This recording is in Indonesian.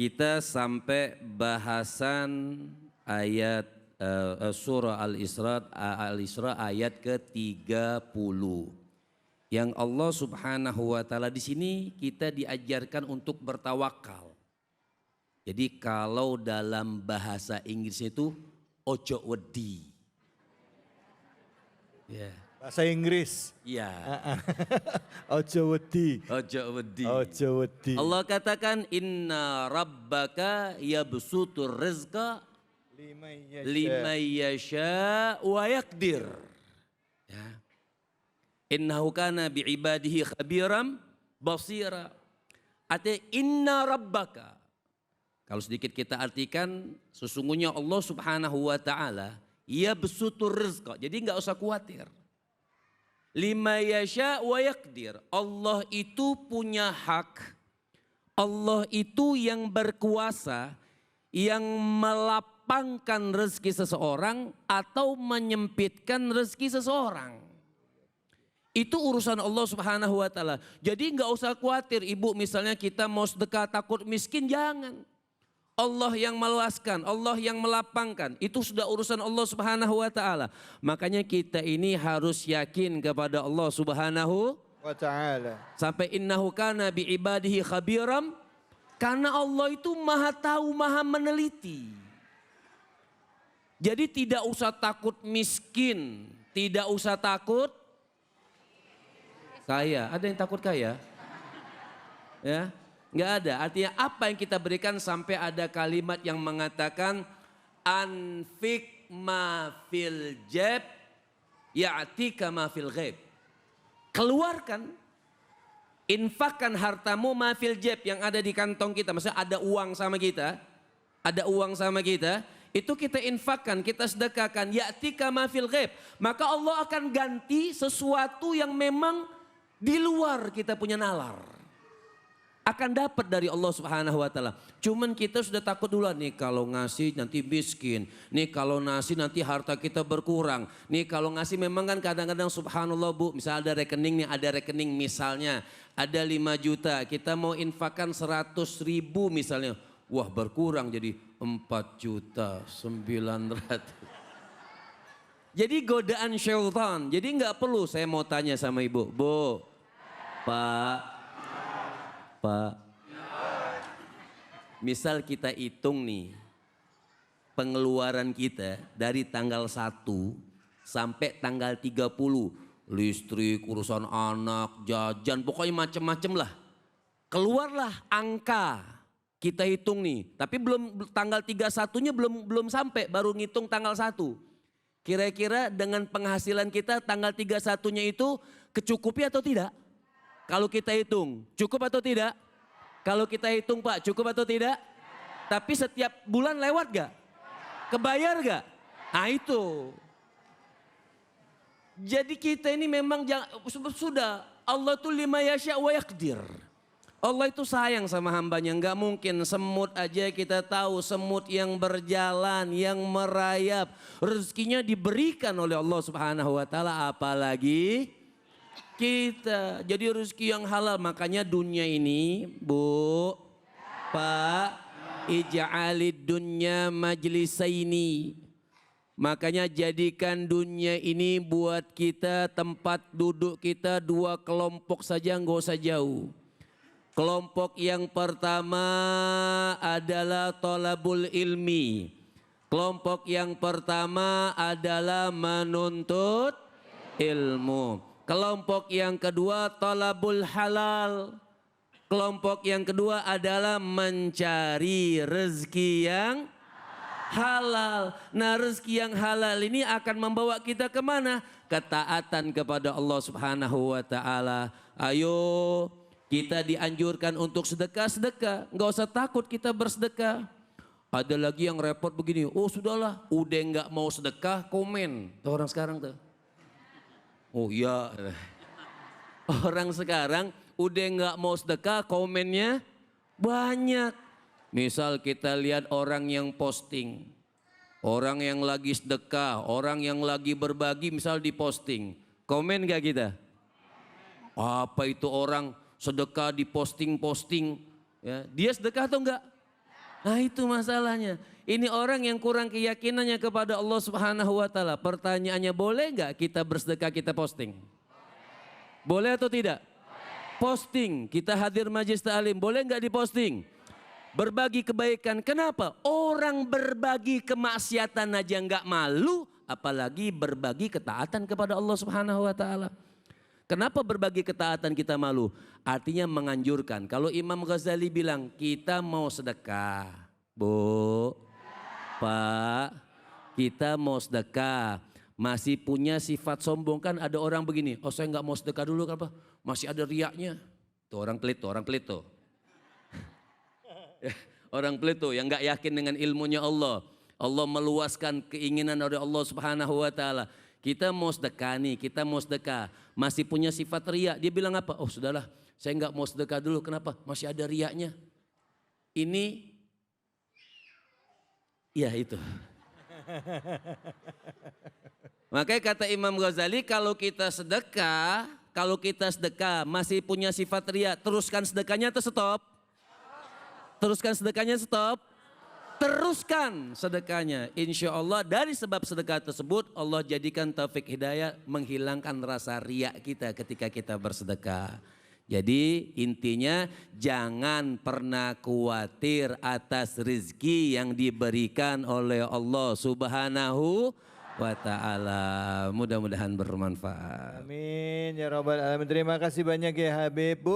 Kita sampai bahasan ayat surah Al-Isra ayat ke-30. Yang Allah Subhanahu wa taala di sini kita diajarkan untuk bertawakal. Jadi kalau dalam bahasa Inggris itu ojo wedi. Ya. Bahasa Inggris. Iya. Ojo wedi. Ojo wedi. Ojo wedi. Allah katakan inna rabbaka yabsutur rizqa liman yasha wa yaqdir. Ya. Innahu kana bi'ibadihi khabiram basira. Artinya inna rabbaka. Kalau sedikit kita artikan sesungguhnya Allah Subhanahu wa taala yabsutur rizqa. Jadi enggak usah khawatir. Lima yasha wa yaqdir. Allah itu punya hak. Allah itu yang berkuasa, yang melapangkan rezeki seseorang atau menyempitkan rezeki seseorang. Itu urusan Allah Subhanahu wa taala. Jadi enggak usah khawatir ibu misalnya kita mau sedekah takut miskin, jangan. Allah yang meluaskan, Allah yang melapangkan. Itu sudah urusan Allah Subhanahu wa taala. Makanya kita ini harus yakin kepada Allah Subhanahu wa taala. Sampai innahu kana bi'ibadihi khabiram. Karena Allah itu maha tahu, maha meneliti. Jadi tidak usah takut miskin, tidak usah takut kaya. Ada yang takut kaya? Ya. Enggak ada, artinya apa yang kita berikan sampai ada kalimat yang mengatakan anfik ma fil jab ya'tika ma fil ghaib. Keluarkan, infakkan hartamu ma fil jab yang ada di kantong kita. Maksudnya ada uang sama kita, itu kita infakkan, kita sedekahkan ya'tika ma fil ghaib. Maka Allah akan ganti sesuatu yang memang di luar kita punya nalar. Akan dapat dari Allah Subhanahu wa taala. Cuman kita sudah takut duluan nih kalau ngasih nanti miskin. Nih kalau ngasih nanti harta kita berkurang. Nih kalau ngasih memang kan kadang-kadang subhanallah Bu, misalnya ada rekening nih, ada rekening misalnya ada 5 juta, kita mau infakkan 100.000 misalnya. Wah, berkurang jadi 4.900.000. Jadi godaan syaitan. Jadi enggak perlu saya mau tanya sama Ibu, Bu. Pak, misal kita hitung nih pengeluaran kita dari tanggal 1 sampai tanggal 30. Listrik, urusan anak, jajan, pokoknya macam-macam lah. Keluarlah angka kita hitung nih. Tapi belum tanggal 31-nya belum sampai, baru ngitung tanggal 1. Kira-kira dengan penghasilan kita tanggal 31-nya itu kecukupi atau tidak? Kalau kita hitung, cukup atau tidak? Kalau kita hitung Pak, cukup atau tidak? Tapi setiap bulan lewat gak? Kebayar gak? Nah itu. Jadi kita ini memang sudah, Allah tuh lima yasha wa yaqdir. Allah itu sayang sama hambanya, nggak mungkin semut aja kita tahu, semut yang berjalan, yang merayap, rezekinya diberikan oleh Allah Subhanahu wa taala, apalagi kita. Jadi rezeki yang halal, makanya dunia ini, Bu, Pak, ij'alid dunya majlisaini. Makanya jadikan dunia ini buat kita tempat duduk kita 2 kelompok saja, nggak usah jauh. Kelompok yang pertama adalah thalabul ilmi. Kelompok yang pertama adalah menuntut ilmu. Kelompok yang kedua thalabul halal. Kelompok yang kedua adalah mencari rezeki yang halal. Nah, rezeki yang halal ini akan membawa kita kemana? Ketaatan kepada Allah Subhanahu wa taala. Ayo, kita dianjurkan untuk sedekah-sedekah. Enggak usah takut kita bersedekah. Ada lagi yang repot begini, oh sudahlah, udah enggak mau sedekah, komen. Tuh orang sekarang tuh. Oh iya, orang sekarang udah nggak mau sedekah, komennya banyak. Misal kita lihat orang yang posting, orang yang lagi sedekah, orang yang lagi berbagi, misal di posting, komen gak kita? Apa itu orang sedekah di posting-posting? Ya, dia sedekah atau enggak? Nah itu masalahnya. Ini orang yang kurang keyakinannya kepada Allah Subhanahu wa taala. Pertanyaannya, boleh nggak kita bersedekah, kita posting? Boleh atau tidak? Posting, kita hadir majlis ta'lim, boleh nggak diposting? Berbagi kebaikan, kenapa? Orang berbagi kemaksiatan aja nggak malu, apalagi berbagi ketaatan kepada Allah Subhanahu wa taala. Kenapa berbagi ketaatan kita malu? Artinya menganjurkan. Kalau Imam Ghazali bilang kita mau sedekah, Bu, Pak, kita mau sedekah, masih punya sifat sombong, kan ada orang begini, oh saya nggak mau sedekah dulu, kenapa? Masih ada riaknya. Tuh orang pelit tuh, orang pelit tuh. Orang pelit tuh yang nggak yakin dengan ilmunya Allah. Allah meluaskan keinginan oleh Allah Subhanahu wa taala. Kita mau sedekah nih, kita mau sedekah, masih punya sifat riak. Dia bilang apa? Oh sudahlah, saya nggak mau sedekah dulu. Kenapa? Masih ada riaknya. Ini, ya itu. Makanya kata Imam Ghazali, kalau kita sedekah masih punya sifat riak, teruskan sedekahnya atau stop? Teruskan sedekahnya, stop. Teruskan sedekahnya. Insya Allah dari sebab sedekah tersebut Allah jadikan taufik hidayah menghilangkan rasa riak kita ketika kita bersedekah. Jadi intinya jangan pernah khawatir atas rezeki yang diberikan oleh Allah Subhanahu wa ta'ala. Mudah-mudahan bermanfaat. Amin ya Rabbal Alamin. Terima kasih banyak ya Habib, Bu.